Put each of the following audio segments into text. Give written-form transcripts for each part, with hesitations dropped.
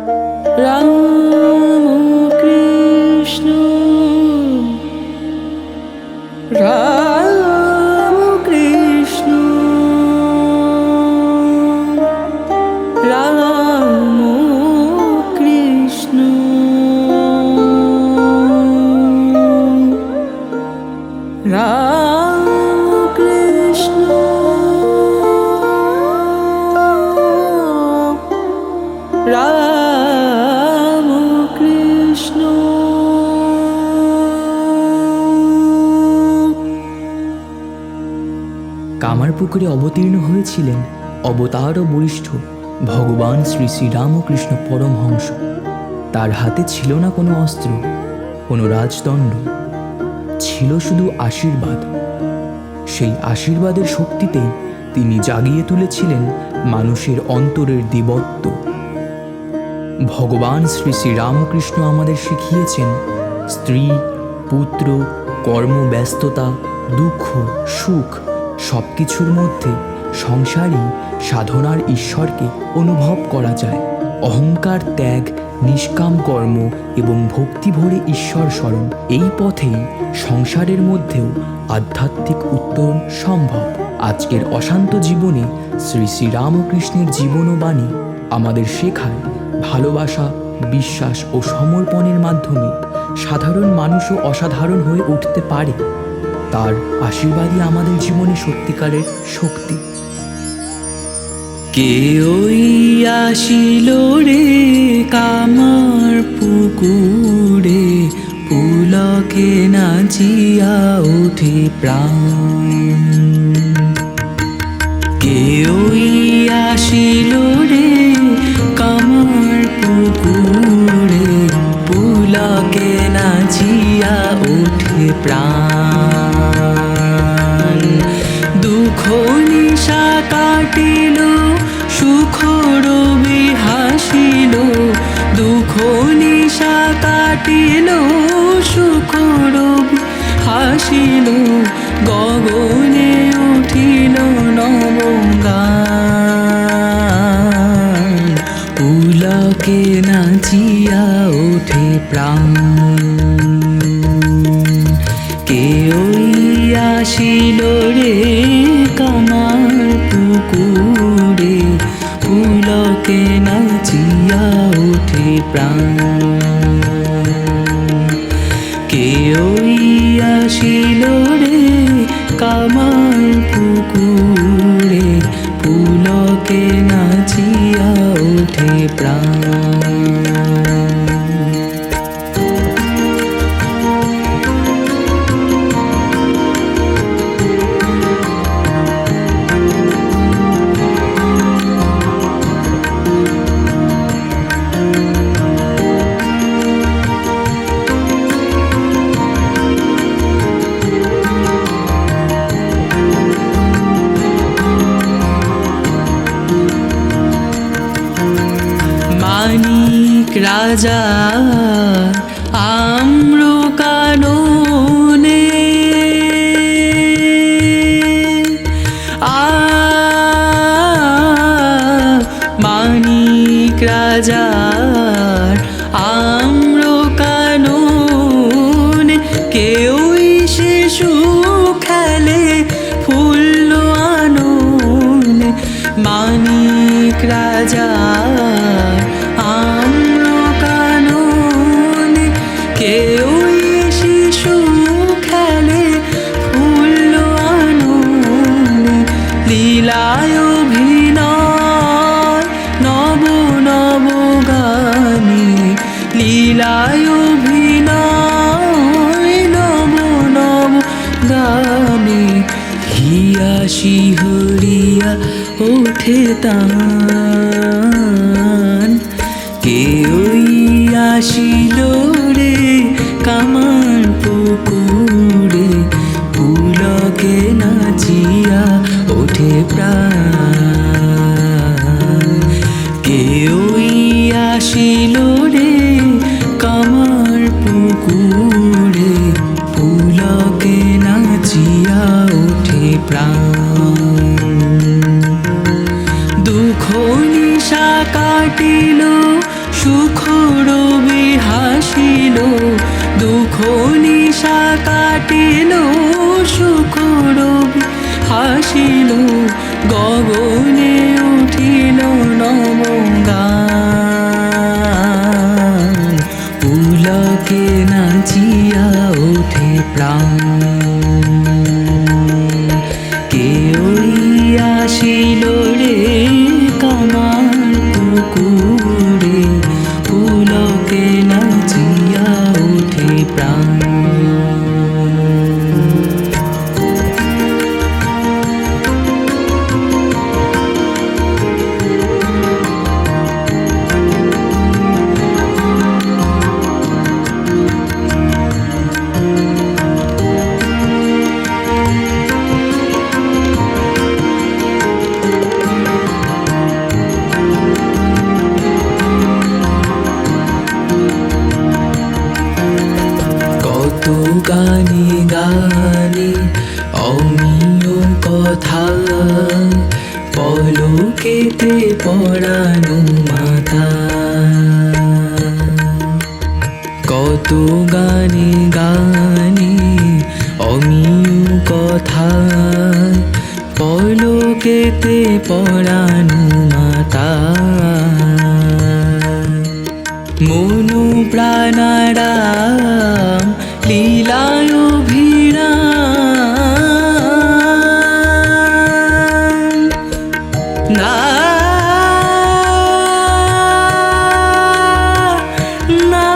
রাম কৃষ্ণ রাম কৃষ্ণ রাম কৃষ্ণ রাম কৃষ্ণ রাম কৃষ্ণ। কামারপুকুরে অবতীর্ণ হয়েছিলেন অবতার ও বরিষ্ঠ ভগবান শ্রী শ্রী রামকৃষ্ণ পরমহংস। তার হাতে ছিল না কোনো অস্ত্র, কোনো রাজদণ্ড, ছিল শুধু আশীর্বাদ। সেই আশীর্বাদের শক্তিতেই তিনি জাগিয়ে তুলেছিলেন মানুষের অন্তরের দেবত্ব। ভগবান শ্রী শ্রী রামকৃষ্ণ আমাদের শিখিয়েছেন স্ত্রী, পুত্র, কর্মব্যস্ততা, দুঃখ, সুখ সব কিছুর মধ্যে সংসারী সাধনার ঈশ্বরকে অনুভব করা যায়। অহংকার ত্যাগ, নিষ্কাম কর্ম এবং ভক্তি ভরে ঈশ্বর স্মরণ, এই পথেই সংসারের মধ্যেও আধ্যাত্মিক উত্তরণ সম্ভব। আজকের অশান্ত জীবনে শ্রী শ্রী রামকৃষ্ণের জীবন ও বাণী আমাদের শেখায় ভালোবাসা, বিশ্বাস ও সমর্পণের মাধ্যমে সাধারণ মানুষও অসাধারণ হয়ে উঠতে পারে। তার আশীর্বাদই আমাদের জীবনে সত্যিকারের শক্তি। কে ওই আসিল রে কামার পুকুরে, পুলকে নাচিয়া উঠে প্রাণ। কে ওই আসিল রে কামার পুকুরে, পুলকে নাচিয়া উঠে প্রাণ। দুঃখ নিশা কাটিল, সুখ রবি হাসিল। দুঃখ নিশা কাটিল, সুখ রবি হাসিল। গগনে উঠিল নবগান, পুলকে নাচিয়া ওঠে প্রাণ। কে ওই আসিল রে কামার পুকুরে, পুলকে নাচিয়া ওঠে প্রাণ। কে ওই আসিল রে কামার পুকুরে, পুলকে নাচিয়া ওঠে প্রাণ। মানিক রাজা আম্র কাননে, মানিক রাজার আম্র কাননে। কেউই শিশু খেলে ফুল আননে, মানিক রাজার আম্র কাননে। কেউই শিশু খেলে ফুল আননে। লীলায় অভিনয় নব নব গানে, লীলায় অভিনয় নব নব গানে। হিয়া শিহরিয়া ওঠে তান, কে ওই আসিল রে কামার পুকুরে, পুলকে নাচিয়া ওঠে প্রাণ। কে ওই আসিল রে কামার পুকুরে, পুলকে নাচিয়া ওঠে প্রাণ। দুঃখ নিশা কাটিল, সুখ রবি হাসিল, দুঃখ নিশা কাটিল, সুখ রবি হাসিল, গগনে উঠিল নবগান, পুলকে নাচিয়া ওঠে প্রাণ। কে ওই আসিল রে কামার পুকুরে, পুলকে নাচিয়া ওঠে প্রাণ। কত গানে গানে অমিয় কথা, পলকেতে পরানো মাথা। কত গানে গানে অমিয় কথা, পলকেতে পরানো মাতা। মনু প্রাণারাম লীলায় অভিরাম, না না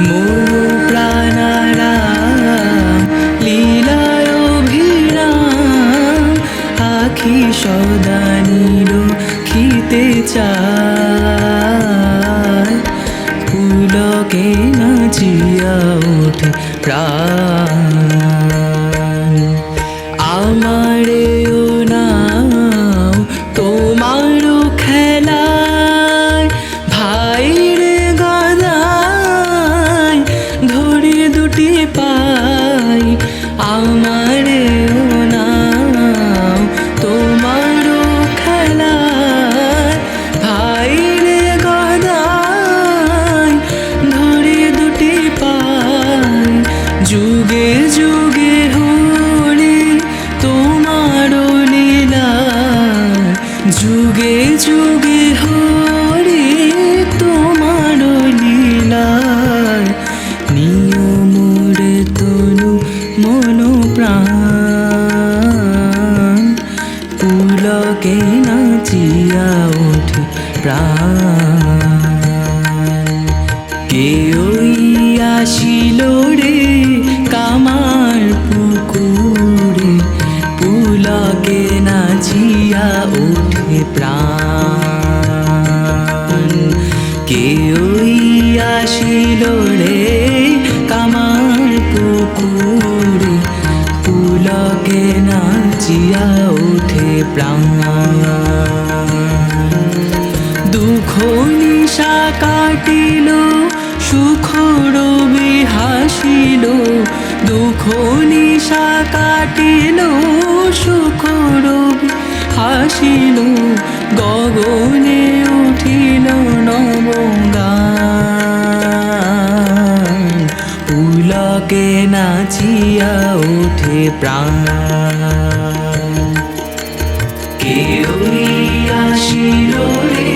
মনু প্রাণারাম লীলায় অভিরাম, আখি সদা নিরখিতে চায়, পুলকে নাচিয়া ওঠে প্রাণ। আমারে ও নাও তোমারও খেলায়, ভাইরে গদায় ধরে দুটি পাই। আমারে ও নাও তোমারও খেলায়, ভাইরে গদায় ধরে দুটি পাই। যুগে যুগে হরে তোমারও লীলা, যুগে যুগে হরে তোমারও লীলা। নিয়মরে তনু মন প্রাণ, পুলকে নাচিয়া ওঠে প্রাণ। কে ওই আসিল রে কামার পুকুরে, পুলকে নাচিয়া ওঠে প্রাণ। কে ওই আসিল রে কামার পুকুরে, পুলকে নাচিয়া ওঠে প্রাণ। দুঃখ নিশা কাটিল, সুখ রবি হাসিল, দুঃখ নিশা কাটিল, সুখ রবি হাসিল, গগনে উঠিল নবগান, পুলকে নাচিয়া ওঠে প্রাণ। কে ওই আসিল রে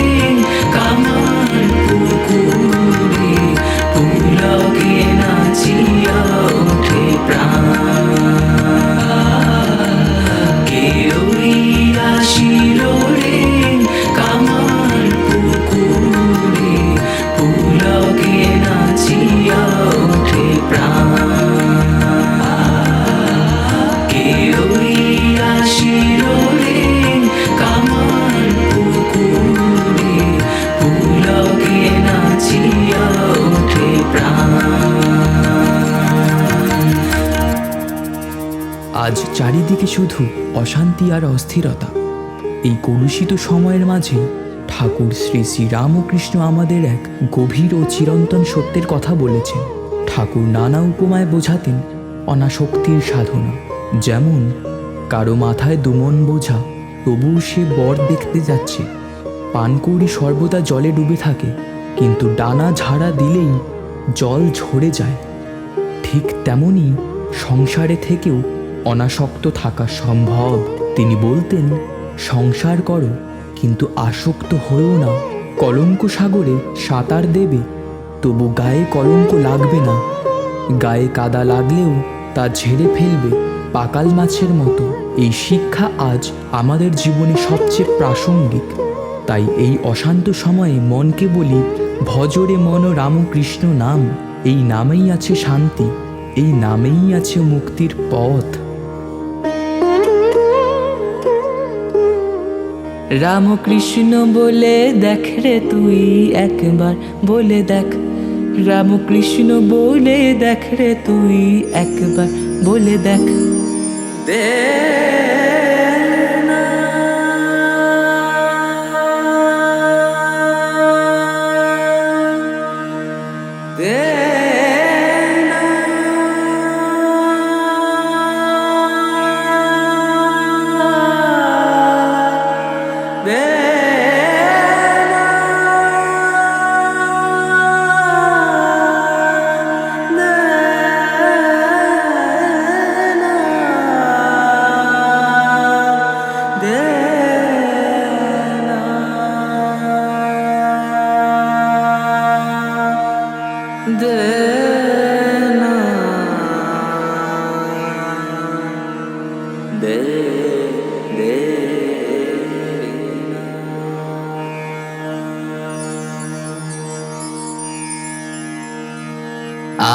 কামার পুকুরে, পুলকে নাচিয়া ওঠে প্রাণ। কে ওই আসিল রে কামার পুকুরে, পুলকে নাচিয়া ওঠে প্রাণ। কে ওই আসিল রে কামার পুকুরে, পুলকে নাচিয়া ওঠে প্রাণ। আজ চারিদিকে শুধু অশান্তি আর অস্থিরতা। এই কলুষিত সময়ের মাঝে ঠাকুর শ্রী শ্রী রামকৃষ্ণ আমাদের এক গভীর ও চিরন্তন সত্যের কথা বলেছেন। ঠাকুর নানা উপমায় বোঝাতেন অনাসক্তির সাধনা, যেমন কারো মাথায় দুমন বোঝা, তবুও সে বর দেখতে যাচ্ছে। পানকৌড়ি সর্বদা জলে ডুবে থাকে, কিন্তু ডানা ঝাড়া দিলেই জল ঝরে যায়। ঠিক তেমনি সংসারে থেকেও অনাসক্ত থাকা সম্ভব। তিনি বলতেন, সংসার করো কিন্তু আসক্ত হয়েও না। কলঙ্ক সাগরে সাঁতার দেবে, তবু গায়ে কলঙ্ক লাগবে না। গায়ে কাদা লাগলেও তা ঝেড়ে ফেলবে পাকাল মাছের মতো। এই শিক্ষা আজ আমাদের জীবনে সবচেয়ে প্রাসঙ্গিক। তাই এই অশান্ত সময়ে মনকে বলি, ভজরে মন রামকৃষ্ণ নাম। এই নামেই আছে শান্তি, এই নামেই আছে মুক্তির পথ। রামকৃষ্ণ বলে দেখ রে তুই একবার, বলে দেখ। রামকৃষ্ণ বলে দেখ রে তুই একবার, বলে দেখ। দে না, দে না, দে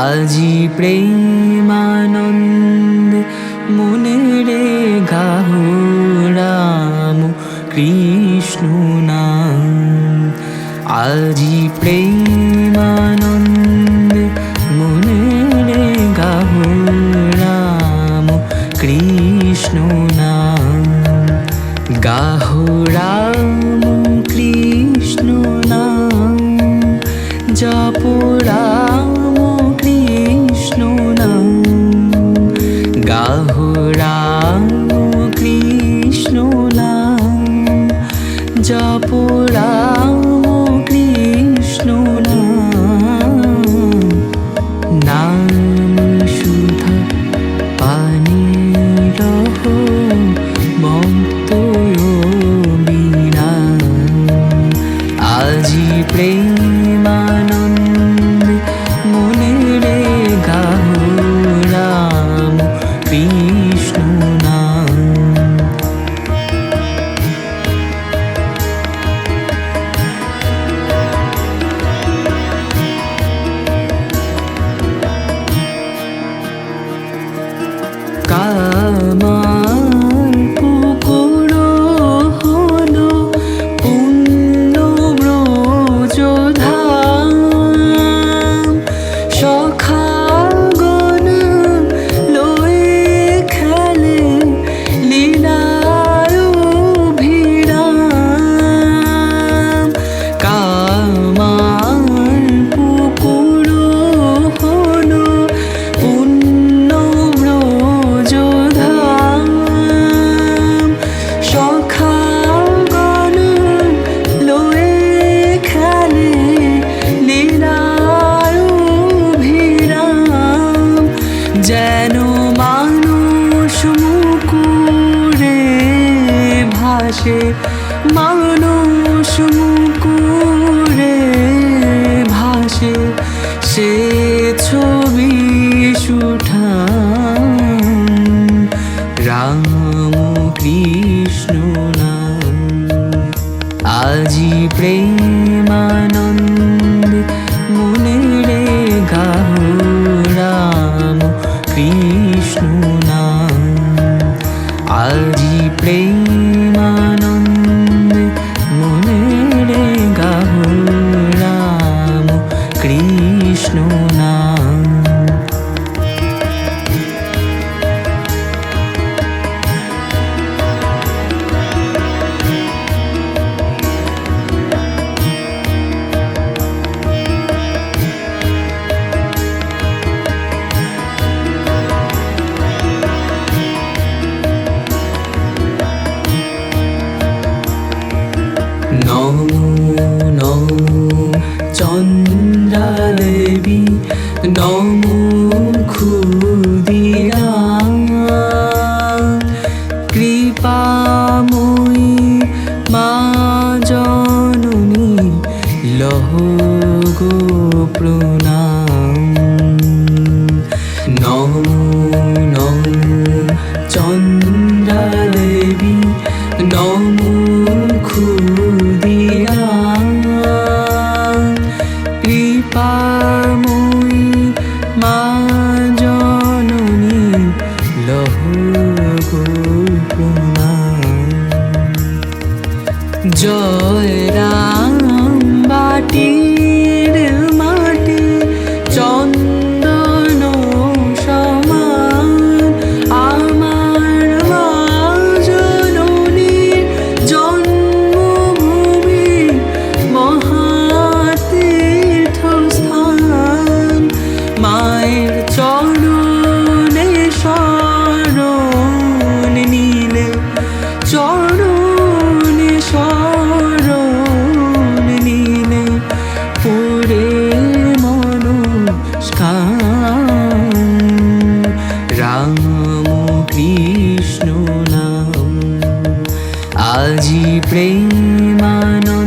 আজি প্রেমানন্দে মনে রে গাহো রাম কৃষ্ণ নাম। আজি প্রেমানন্দে মনে রে গাহো রাম কৃষ্ণ নাম। গাহো রাম কৃষ্ণ নাম, জপ রাম কৃষ্ণ নাম। গাহো রাম কৃষ্ণ নাম, জপ রাম কৃষ্ণ নাম। নাম সুধা পানি রহ মন্ত বিনা। আজি প্রেমানন্দে মনে রে গাহো রাম কৃষ্ণ নাম। কামার পুকুর হলো পুণ্য ব্রজধাম। সখাগণ লয়ে খেলে লীলায় অভিরাম। কামার পুকুর হলো পুণ্য ব্রজধাম। সখাগণ লয়ে খেলে লীলায় অভিরাম। যেন মানুষ মুকুরে ভাসে, মানুষ মুকুরে ভাসে, সে ছবি সুঠাম রাম কৃষ্ণ নাম। আজি প্রেমানন্দে মনে রে গাহো রাম কৃষ্ণ নাম। আজি প্রেমানন্দে মনে রে গাহো রাম কৃষ্ণ নাম। চন্দ্রা দেবী নমো ক্ষুদিরা কৃপাময়ী মা জননী লহ গো প্রণাম। জয় রাম বাটির মাটি চন্দন সমান আমার মা জননীর জন্মভূমি মহাতীর্থস্থান। মায়ের চরণে শরণ নিলে চরণে শরণ নিলে পড়ে মনস্কার। রাম কৃষ্ণ নাম আজি প্রেমানন্দে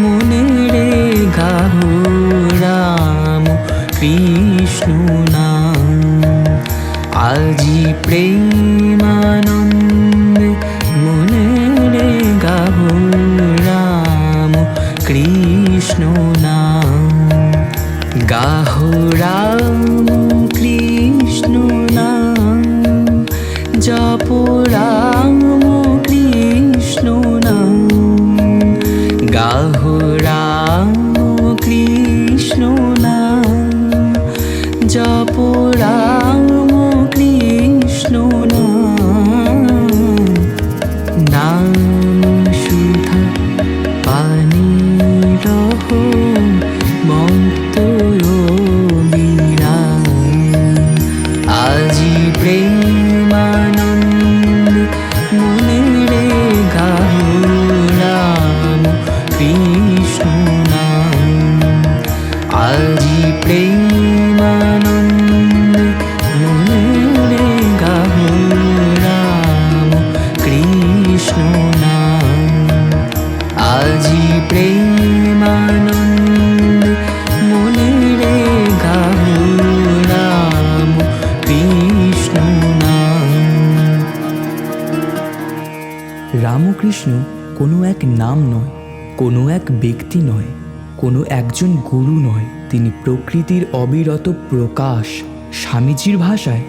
মনে রে গাহো। রাম কৃষ্ণ নাম আজি প্রেমানন্দে মনে রে গাহো। রাম কৃষ্ণ নাম গাহো। রাম কৃষ্ণ নাম জপ। রাম কৃষ্ণ নাম গাহো। রাম কৃষ্ণ নাম জপ। রাম কৃষ্ণ নাম নাম সুধা পানি রহ মন্ত আজি প্রেমানন্দে মনে রে গাহো। রাম কৃষ্ণ নাম আজি প্রেমানন্দে মনে রে গাহো। রাম কৃষ্ণ নাম আজি প্রেমানন্দে মনে রে গাহো। রাম কৃষ্ণ নাম। রামকৃষ্ণ কোনো এক নাম নয়, কোনো এক ব্যক্তি নয়, কোনো একজন গুরু নয়। তিনি প্রকৃতির অবিরত প্রকাশ। স্বামীজির ভাষায়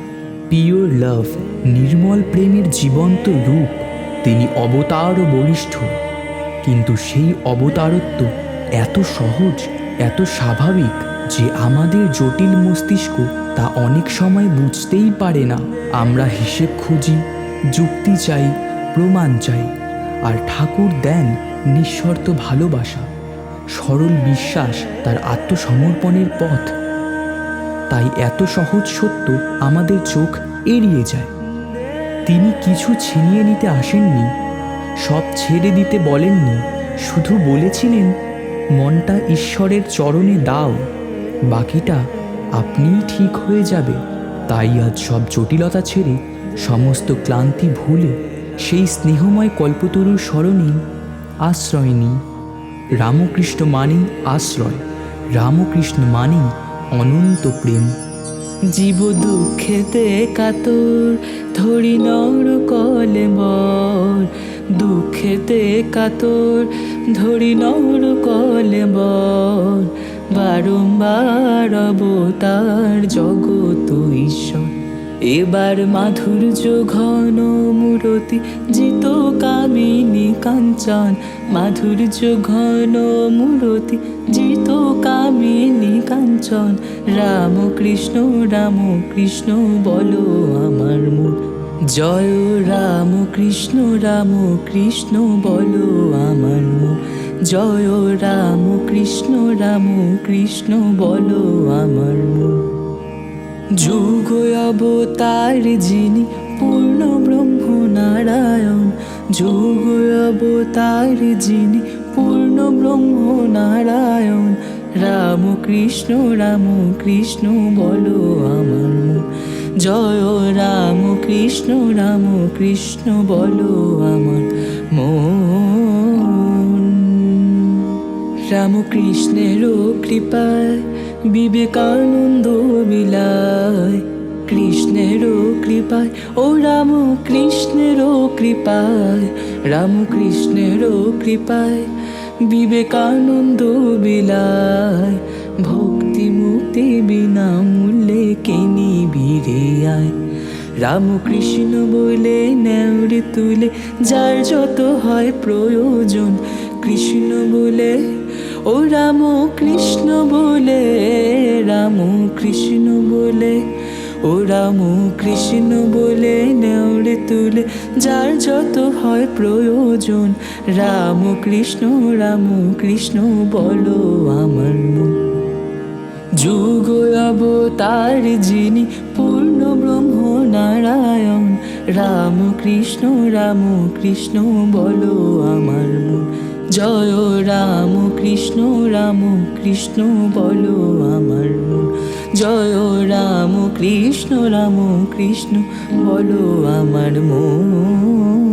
পিওর লাভ, নির্মল প্রেমের জীবন্ত রূপ। তিনি অবতার ও বলিষ্ঠ, কিন্তু সেই অবতারত্ব এত সহজ, এত স্বাভাবিক যে আমাদের জটিল মস্তিষ্ক তা অনেক সময় বুঝতেই পারে না। আমরা হিসেব খুঁজি, যুক্তি চাই, প্রমাণ চাই, আর ঠাকুর দেন নিঃশর্ত ভালোবাসা, সরল বিশ্বাস, তার আত্মসমর্পণের পথ। তাই এত সহজ সত্য আমাদের চোখ এড়িয়ে যায়। তিনি কিছু ছিনিয়ে নিতে আসেননি, সব ছেড়ে দিতে বলেননি, শুধু বলেছিলেন মনটা ঈশ্বরের চরণে দাও, বাকিটা আপনিই ঠিক হয়ে যাবে। তাই আজ সব জটিলতা ছেড়ে, সমস্ত ক্লান্তি ভুলে সেই স্নেহময় কল্পতরুর শরণে আশ্রয় নিই। রামকৃষ্ণ মানেই আশ্রয়, রামকৃষ্ণ মানেই অনন্ত প্রেম। জীব দুঃখেতে কাতর ধরি নর কলে বর। দুঃখেতে কাতর ধরি নর কলে বর। বারংবার অবতার জগত ঈশ্বর। এবার মাধুর্য ঘন মূরতি জিত কামিনী কাঞ্চন। মাধুর্য ঘন মূরতি জিত কামিনী কাঞ্চন। রাম কৃষ্ণ রাম কৃষ্ণ বলো আমার মন। জয় রাম কৃষ্ণ বলো আমার মন। জয় রাম কৃষ্ণ বলো আমার মন। যুগ অবতার যিনি পূর্ণ ব্রহ্ম নারায়ণ। যুগ অবতার যিনি পূর্ণ ব্রহ্ম নারায়ণ। রাম কৃষ্ণ বলো আমার মন। জয় রাম কৃষ্ণ বলো আমার মন। রামকৃষ্ণের কৃপায় বিবেকানন্দ বিলায়। কৃষ্ণেরও কৃপায় ও রাম কৃষ্ণেরও কৃপায়, রাম কৃষ্ণেরও কৃপায় বিবেকানন্দ বিলায়, ভক্তি মুক্তি বিনামূল্যে কে নিবিড়ে আয়। রামকৃষ্ণ বলে নেওরে তুলে যার যত হয় প্রয়োজন, কৃষ্ণ বলে ও রাম কৃষ্ণ বলে, রাম কৃষ্ণ বলে ও রাম কৃষ্ণ বলে নেওরে তুলে যার যত হয় প্রয়োজন, রাম কৃষ্ণ বলো আমার মন। যুগ অবতার যিনি পূর্ণ ব্রহ্ম নারায়ণ, রাম কৃষ্ণ বলো আমার মন। জয় রাম কৃষ্ণ বলো আমার মন। জয় রাম কৃষ্ণ বলো আমার মন।